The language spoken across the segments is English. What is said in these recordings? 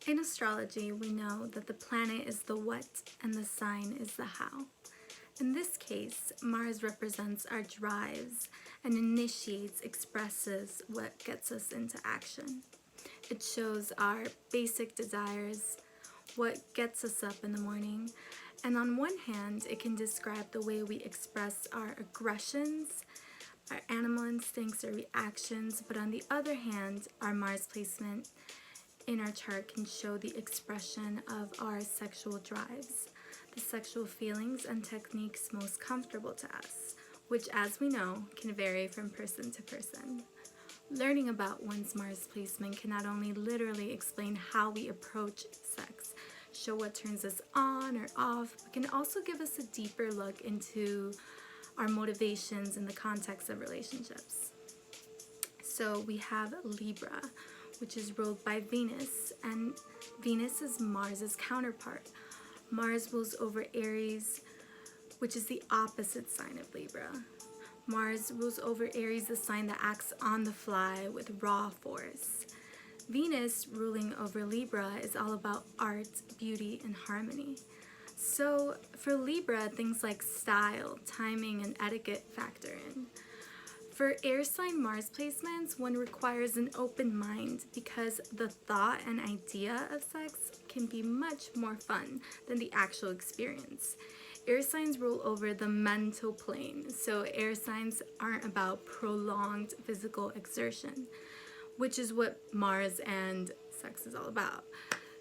In astrology, we know that the planet is the what and the sign is the how. In this case, Mars represents our drives and initiates, expresses what gets us into action. It shows our basic desires, what gets us up in the morning. And on one hand, it can describe the way we express our aggressions, our animal instincts or reactions, but on the other hand, our Mars placement in our chart can show the expression of our sexual drives, the sexual feelings and techniques most comfortable to us, which, as we know, can vary from person to person. Learning about one's Mars placement can not only literally explain how we approach sex, show what turns us on or off, but can also give us a deeper look into our motivations in the context of relationships. So we have Libra, which is ruled by Venus, and Venus is Mars's counterpart. Mars rules over Aries, which is the opposite sign of Libra. Mars rules over Aries, the sign that acts on the fly with raw force. Venus, ruling over Libra, is all about art, beauty, and harmony. So for Libra, things like style, timing, and etiquette factor in. For air sign Mars placements, one requires an open mind because the thought and idea of sex can be much more fun than the actual experience. Air signs rule over the mental plane, so air signs aren't about prolonged physical exertion, which is what Mars and sex is all about.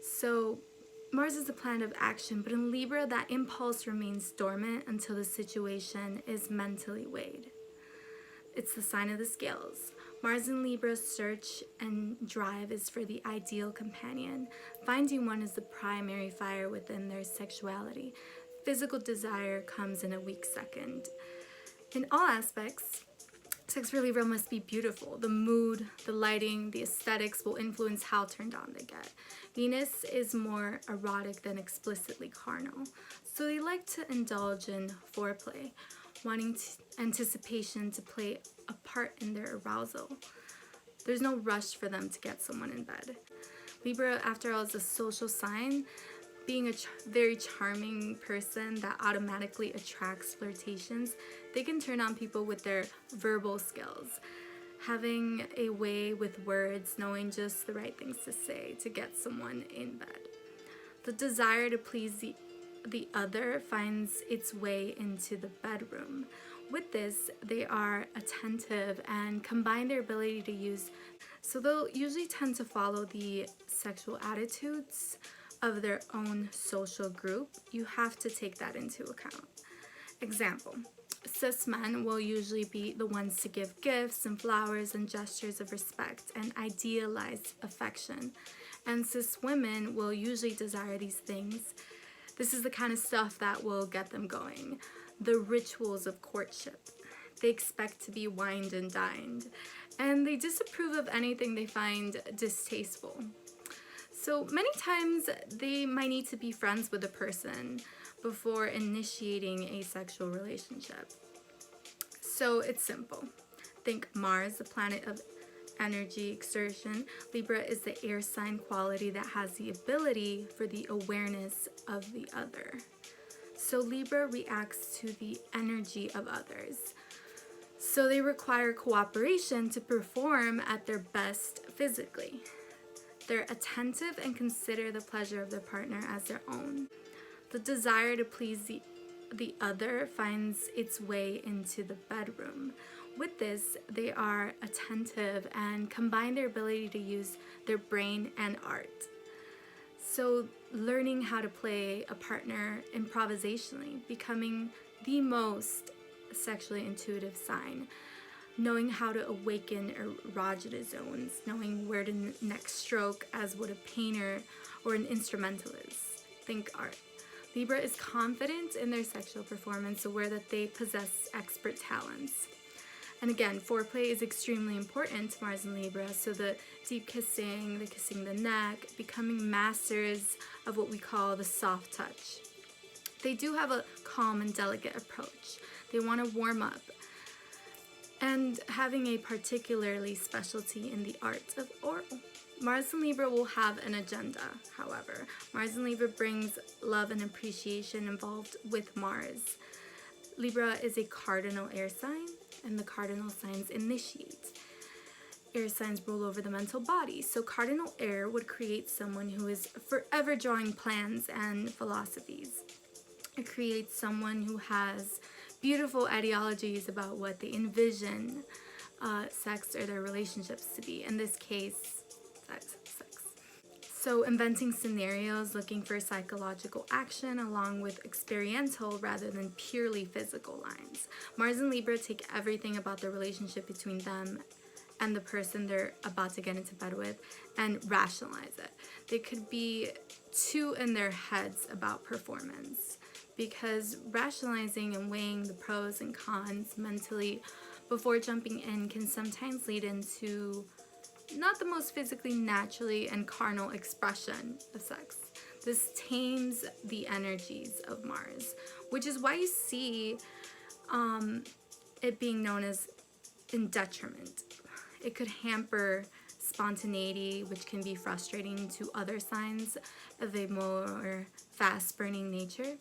So Mars is the planet of action, but in Libra, that impulse remains dormant until the situation is mentally weighed. It's the sign of the scales. Mars in Libra's search and drive is for the ideal companion. Finding one is the primary fire within their sexuality. Physical desire comes in a weak second. In all aspects, sex for Libra must be beautiful. The mood, the lighting, the aesthetics will influence how turned on they get. Venus is more erotic than explicitly carnal, so they like to indulge in foreplay, wanting anticipation to play a part in their arousal. There's no rush for them to get someone in bed. Libra, after all, is a social sign. Being a very charming person that automatically attracts flirtations, they can turn on people with their verbal skills, having a way with words, knowing just the right things to say to get someone in bed. The desire to please the other finds its way into the bedroom. With this, they are attentive and combine their ability to use, so they'll usually tend to follow the sexual attitudes of their own social group. You have to take that into account. Example, cis men will usually be the ones to give gifts and flowers and gestures of respect and idealized affection. And cis women will usually desire these things. This is the kind of stuff that will get them going. The rituals of courtship. They expect to be wined and dined. And they disapprove of anything they find distasteful. So many times they might need to be friends with a person before initiating a sexual relationship. So it's simple. Think Mars, the planet of energy exertion. Libra is the air sign quality that has the ability for the awareness of the other. So Libra reacts to the energy of others. So they require cooperation to perform at their best physically. They're attentive and consider the pleasure of their partner as their own. The desire to please the other finds its way into the bedroom. With this, they are attentive and combine their ability to use their brain and art. So learning how to play a partner improvisationally, becoming the most sexually intuitive sign, knowing how to awaken erogenous zones, knowing where to next stroke as would a painter or an instrumentalist. Think art. Libra is confident in their sexual performance, aware that they possess expert talents. And again, foreplay is extremely important to Mars and Libra, so the deep kissing, the kissing the neck, becoming masters of what we call the soft touch. They do have a calm and delicate approach. They want to warm up. And having a particularly specialty in the art of oral. Mars and Libra will have an agenda, however. Mars and Libra brings love and appreciation involved with Mars. Libra is a cardinal air sign, and the cardinal signs initiate. Air signs rule over the mental body, so cardinal air would create someone who is forever drawing plans and philosophies. It creates someone who has beautiful ideologies about what they envision sex or their relationships to be. In this case, sex. So inventing scenarios, looking for psychological action along with experiential rather than purely physical lines. Mars and Libra take everything about the relationship between them and the person they're about to get into bed with and rationalize it. They could be too in their heads about performance, because rationalizing and weighing the pros and cons mentally before jumping in can sometimes lead into not the most physically naturally and carnal expression of sex. This tames the energies of Mars, which is why you see it being known as in detriment. It could hamper spontaneity, which can be frustrating to other signs of a more fast-burning nature.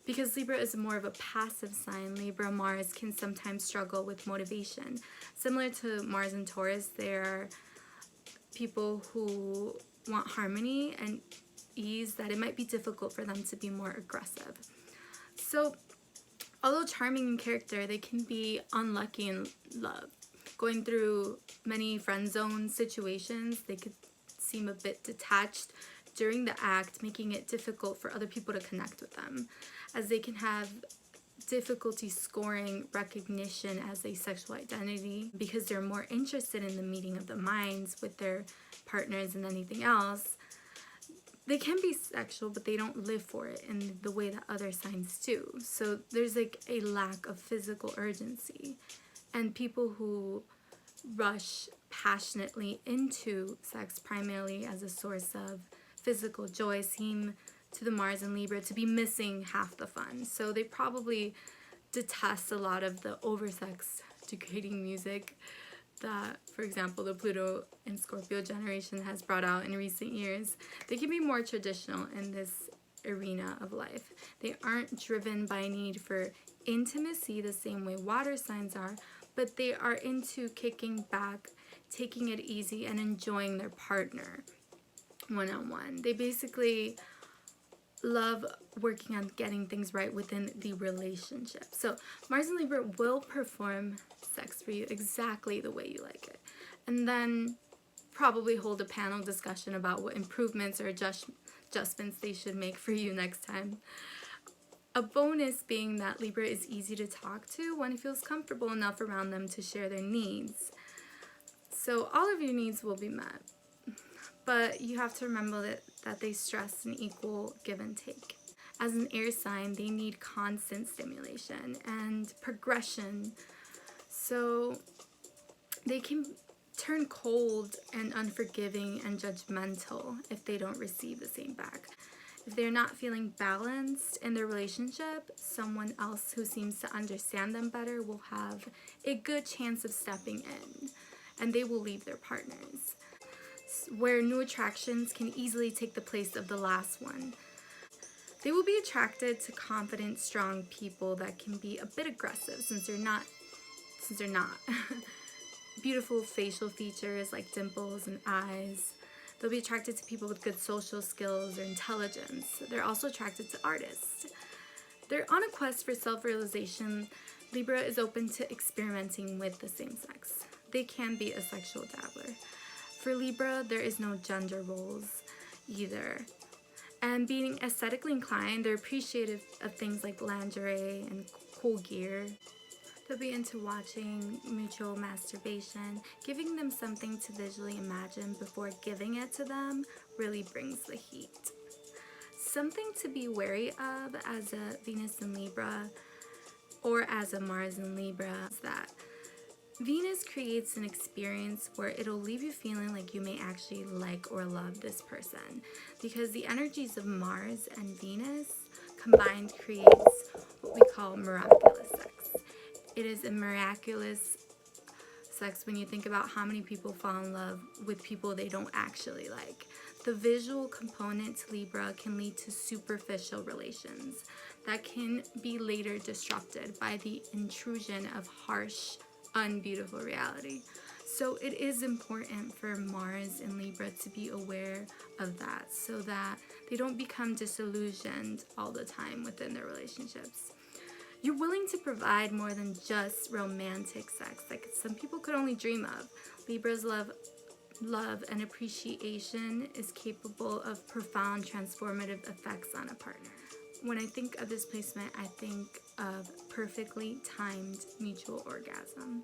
Because Libra is more of a passive sign, Libra Mars can sometimes struggle with motivation. Similar to Mars and Taurus, there are people who want harmony and ease that it might be difficult for them to be more aggressive. So, although charming in character, they can be unlucky in love. Going through many friend zone situations, they could seem a bit detached during the act, making it difficult for other people to connect with them, as they can have difficulty scoring recognition as a sexual identity because they're more interested in the meeting of the minds with their partners than anything else. They can be sexual, but they don't live for it in the way that other signs do. So there's like a lack of physical urgency. And people who rush passionately into sex primarily as a source of physical joy seem to the Mars and Libra to be missing half the fun. So they probably detest a lot of the oversex degrading music that, for example, the Pluto and Scorpio generation has brought out in recent years. They can be more traditional in this arena of life. They aren't driven by a need for intimacy the same way water signs are, but they are into kicking back, taking it easy, and enjoying their partner one-on-one. They basically love working on getting things right within the relationship. So Mars and Libra will perform sex for you exactly the way you like it, and then probably hold a panel discussion about what improvements or adjustments they should make for you next time. A bonus being that Libra is easy to talk to when it feels comfortable enough around them to share their needs. So all of your needs will be met, but you have to remember that they stress an equal give and take. As an air sign, they need constant stimulation and progression, so they can turn cold and unforgiving and judgmental if they don't receive the same back. If they're not feeling balanced in their relationship, someone else who seems to understand them better will have a good chance of stepping in, and they will leave their partners, where new attractions can easily take the place of the last one. They will be attracted to confident, strong people that can be a bit aggressive since they're not beautiful facial features like dimples and eyes. They'll be attracted to people with good social skills or intelligence. They're also attracted to artists. They're on a quest for self-realization. Libra is open to experimenting with the same sex. They can be a sexual dabbler. For Libra, there is no gender roles either. And being aesthetically inclined, they're appreciative of things like lingerie and cool gear. They'll be into watching mutual masturbation. Giving them something to visually imagine before giving it to them really brings the heat. Something to be wary of as a Venus in Libra or as a Mars in Libra is that Venus creates an experience where it'll leave you feeling like you may actually like or love this person, because the energies of Mars and Venus combined creates what we call miraculous sex. It is a miraculous sex when you think about how many people fall in love with people they don't actually like. The visual component to Libra can lead to superficial relations that can be later disrupted by the intrusion of harsh, unbeautiful reality. So it is important for Mars in Libra to be aware of that so that they don't become disillusioned all the time within their relationships. You're willing to provide more than just romantic sex, like some people could only dream of. Libra's love and appreciation is capable of profound transformative effects on a partner. When I think of this placement, I think of perfectly timed mutual orgasm.